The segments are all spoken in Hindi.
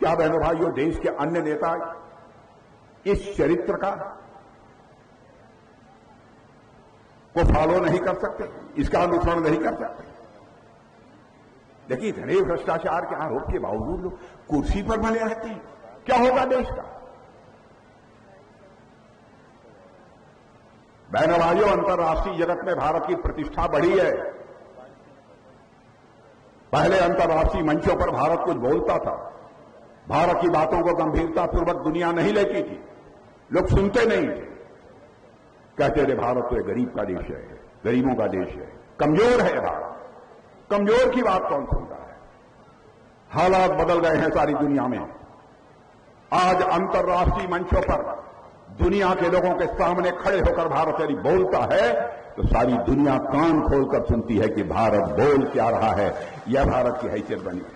क्या बहनों भाइयों देश के अन्य नेता इस चरित्र का को फॉलो नहीं कर सकते, इसका अनुसरण नहीं कर सकते? देखिए, इतने भ्रष्टाचार के आरोप के बावजूद लोग कुर्सी पर बने रहते हैं, क्या होगा देश का? बहनों भाइयों, अंतर्राष्ट्रीय जगत में भारत की प्रतिष्ठा बढ़ी है। पहले अंतर्राष्ट्रीय मंचों पर भारत कुछ बोलता था, भारत की बातों को गंभीरतापूर्वक दुनिया नहीं लेती थी, लोग सुनते नहीं थे, कहते थे भारत तो एक गरीब का देश है, गरीबों का देश है, कमजोर है भारत। कमजोर की बात कौन सुनता है? हालात बदल गए हैं सारी दुनिया में। आज अंतर्राष्ट्रीय मंचों पर दुनिया के लोगों के सामने खड़े होकर भारत यदि बोलता है तो सारी दुनिया कान खोलकर सुनती है कि भारत बोल क्या रहा है, यह भारत की हैसियत बनी है।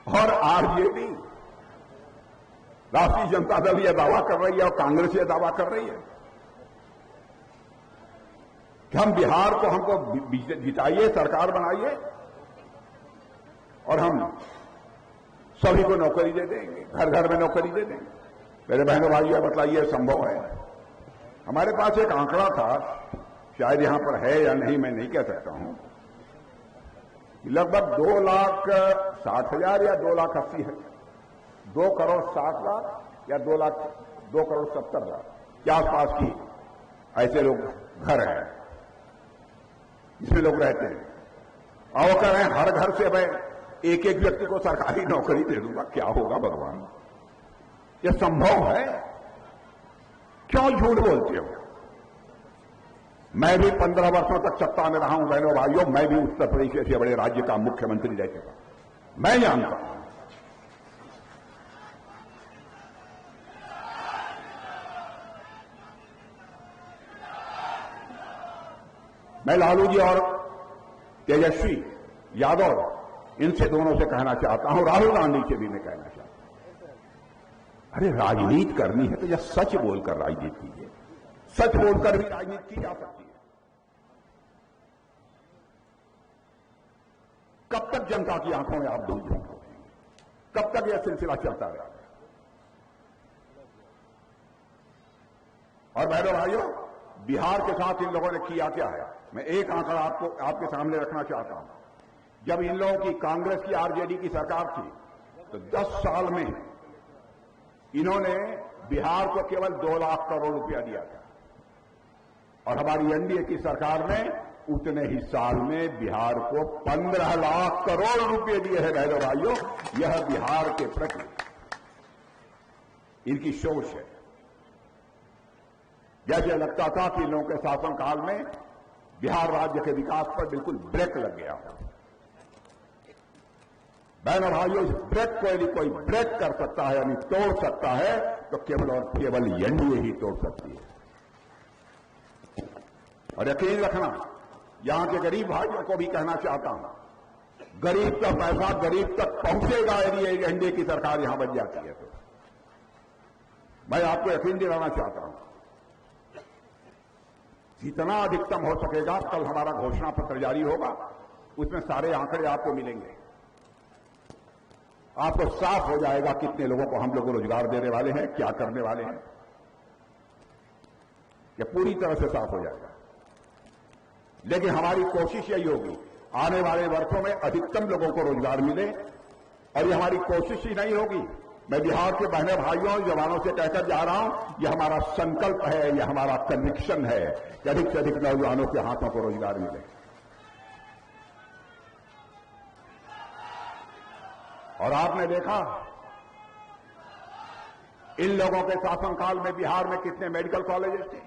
और आरजेडी, राष्ट्रीय जनता दल यह दावा कर रही है और कांग्रेस यह दावा कर रही है कि हम बिहार को हमको जिताइए, सरकार बनाइए और हम सभी को नौकरी दे देंगे, घर घर में नौकरी दे देंगे। मेरे बहनों भाइयों, बताइए संभव है? हमारे पास एक आंकड़ा था, शायद यहां पर है या नहीं मैं नहीं कह सकता हूं, लगभग 2,60,000 या 2,80,000, 2,60,00,000 या 2,70,00,000 के आसपास की ऐसे लोग घर हैं जिसमें लोग रहते हैं। और वो कह रहे हैं हर घर से मैं एक एक व्यक्ति को सरकारी नौकरी दे दूंगा। क्या होगा भगवान? यह संभव है? क्यों झूठ बोलते हो? मैं भी 15 वर्षों तक सत्ता में रहा हूं बहनों भाइयों, मैं भी उत्तर प्रदेश जैसे बड़े राज्य का मुख्यमंत्री रह चुका, मैं जानता हूं। मैं लालू जी और तेजस्वी यादव इनसे दोनों से कहना चाहता हूं, राहुल गांधी से भी मैं कहना चाहता हूं, अरे राजनीति करनी है तो यह सच बोलकर राजनीति कीजिए। सच बोलकर भी राजनीति की जा सकती है। कब तक जनता की आंखों में आप धूल झोंकोगे? कब तक यह सिलसिला चलता रहेगा? और बहनों भाइयों, बिहार के साथ इन लोगों ने किया क्या है, मैं एक आंकड़ा आपके सामने रखना चाहता हूं। जब इन लोगों की कांग्रेस की आरजेडी की सरकार थी तो 10 साल में इन्होंने बिहार को केवल 2 लाख करोड़ रुपया दिया था, और हमारी एनडीए की सरकार ने उतने ही साल में बिहार को 15 लाख करोड़ रुपए दिए हैं। बहनों भाइयों, यह बिहार के प्रति इनकी सोच है। जैसे लगता था कि इन लोगों के शासनकाल में बिहार राज्य के विकास पर बिल्कुल ब्रेक लग गया हो। बहनों भाइयों, इस ब्रेक को यदि कोई ब्रेक कर सकता है यानी तोड़ सकता है तो केवल और केवल एनडीए ही तोड़ सकती है। और यकीन रखना, यहां के गरीब भाइयों को भी कहना चाहता हूं, गरीब का पैसा गरीब तक पहुंचेगा यदि एनडीए की सरकार यहां बन जाती है तो। मैं आपको यकीन दिलाना चाहता हूं, जितना अधिकतम हो सकेगा, कल हमारा घोषणा पत्र जारी होगा, उसमें सारे आंकड़े आपको मिलेंगे। आपको साफ हो जाएगा कितने लोगों को हम लोग रोजगार देने वाले हैं, क्या करने वाले हैं, यह पूरी तरह से साफ हो जाएगा। लेकिन हमारी कोशिश यही होगी, आने वाले वर्षों में अधिकतम लोगों को रोजगार मिले, और ये हमारी कोशिश ही नहीं होगी, मैं बिहार के बहने भाइयों जवानों से कहकर जा रहा हूं, यह हमारा संकल्प है, यह हमारा कन्विक्शन है कि अधिक से अधिक नौजवानों के हाथों को रोजगार मिले। और आपने देखा इन लोगों के शासनकाल में बिहार में कितने मेडिकल कॉलेजेस थे,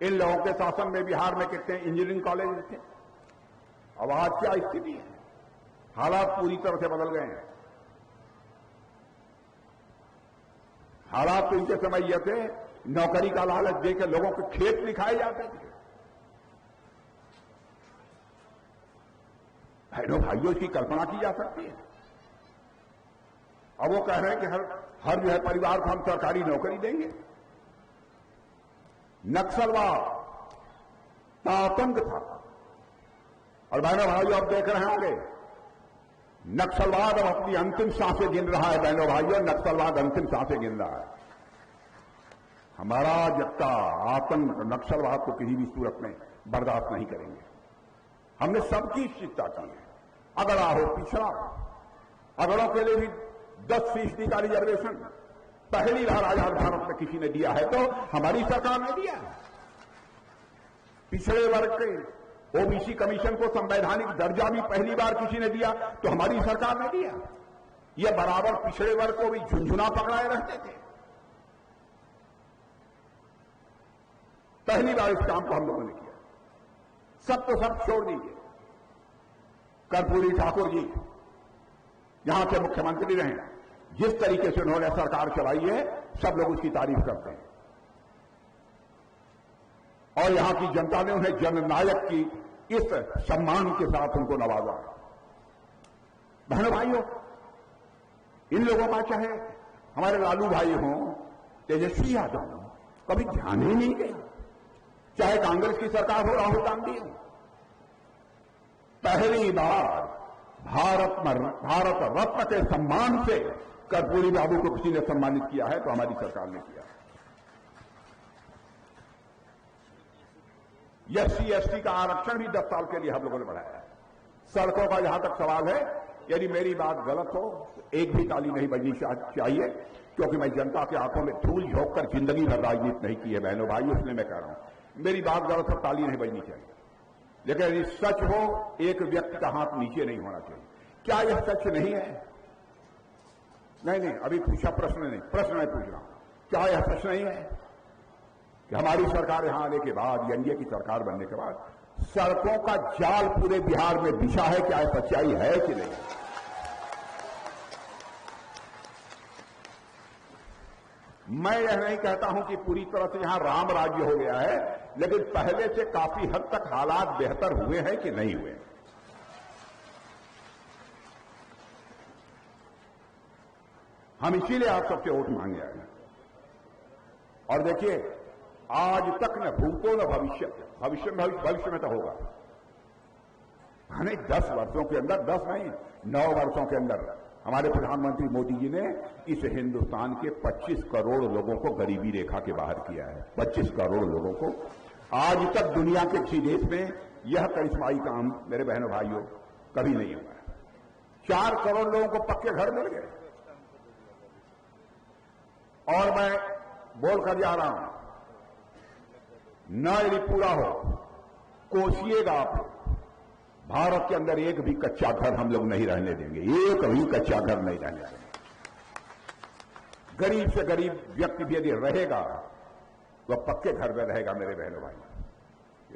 इन लोगों के शासन में बिहार में कितने इंजीनियरिंग कॉलेजेस थे। अब आज क्या स्थिति है? हालात पूरी तरह से बदल गए हैं। हालात तो इनके समय यह थे, नौकरी का लालच देकर लोगों के खेत दिखाए जाते थे। बहनों भाइयों, इसकी कल्पना की जा सकती है। अब वो कह रहे हैं कि हर जो है परिवार को हम सरकारी नौकरी देंगे। नक्सलवाद का आतंक था। और बहनों भाइयों, आप देख रहे होंगे नक्सलवाद अब अपनी अंतिम सांसें गिन रहा है बहनों भाइयों, नक्सलवाद अंतिम सांसें गिन रहा है। हमारा जत्ता आतंक नक्सलवाद को किसी भी सूरत में बर्दाश्त नहीं करेंगे। हमने सबकी चिंता की है, अगड़ा हो पिछड़ा, अगड़ों के लिए भी 10% का रिजर्वेशन पहली बार आजाद भारत में किसी ने दिया है तो हमारी सरकार ने दिया है। पिछड़े वर्ग के ओबीसी कमीशन को संवैधानिक दर्जा भी पहली बार किसी ने दिया तो हमारी सरकार ने दिया। यह बराबर पिछड़े वर्ग को भी झुंझुना पकड़ाए रहते थे। पहली बार इस काम को हम लोगों ने किया। सब तो सब छोड़ दीजिए, कर्पूरी ठाकुर जी यहां के मुख्यमंत्री रहे, जिस तरीके से उन्होंने सरकार चलाई है सब लोग उसकी तारीफ करते हैं और यहां की जनता ने उन्हें जननायक की इस सम्मान के साथ उनको नवाजा है। बहनों भाइयों, इन लोगों का चाहे हमारे लालू भाई हों, तेजस्वी यादव हों, कभी ध्यान ही नहीं गया। चाहे कांग्रेस की सरकार हो, राहुल गांधी हो, पहली बार भारत रत्न के सम्मान से कर्पूरी बाबू को किसी ने सम्मानित किया है तो हमारी सरकार ने किया। SC/ST का आरक्षण भी 10 साल के लिए हम लोगों ने बढ़ाया है। सड़कों का जहां तक सवाल है, यदि मेरी बात गलत हो तो एक भी ताली नहीं बजनी चाहिए, क्योंकि मैं जनता के आंखों में धूल झोंक कर जिंदगी भर राजनीति नहीं की है बहनों भाइयों, इसलिए मैं कह रहा हूं मेरी बात गलत हो ताली नहीं बजनी चाहिए। लेकिन यदि सच हो, एक व्यक्ति का हाथ नीचे नहीं होना चाहिए। क्या यह सच नहीं है? नहीं, अभी पूछा प्रश्न नहीं, प्रश्न मैं पूछ रहा हूं, क्या यह सच नहीं है कि हमारी सरकार यहां आने के बाद, एनडीए की सरकार बनने के बाद सड़कों का जाल पूरे बिहार में बिछा है? क्या यह सच्चाई है कि नहीं? मैं यह नहीं कहता हूं कि पूरी तरह से यहां राम राज्य हो गया है, लेकिन पहले से काफी हद तक हालात बेहतर हुए हैं कि नहीं हुए? हम इसीलिए आप सबसे वोट मांगे आए हैं। और देखिए, आज तक न भूतो न भविष्य में तो होगा। हमें 10 वर्षों के अंदर, 10 नहीं 9 वर्षों के अंदर हमारे प्रधानमंत्री मोदी जी ने इस हिंदुस्तान के 25 करोड़ लोगों को गरीबी रेखा के बाहर किया है। 25 करोड़ लोगों को। आज तक दुनिया के किसी देश में यह करिश्माई काम मेरे बहनों भाइयों कभी नहीं हुआ है। 4 करोड़ लोगों को पक्के घर मिल गए। और मैं बोलकर जा रहा हूं, न यदि पूरा हो, कोशिएगा आप, भारत के अंदर एक भी कच्चा घर हम लोग नहीं रहने देंगे। एक भी कच्चा घर नहीं रहने देंगे। गरीब से गरीब व्यक्ति भी यदि रहेगा तो पक्के घर में रहेगा मेरे बहनों भाई।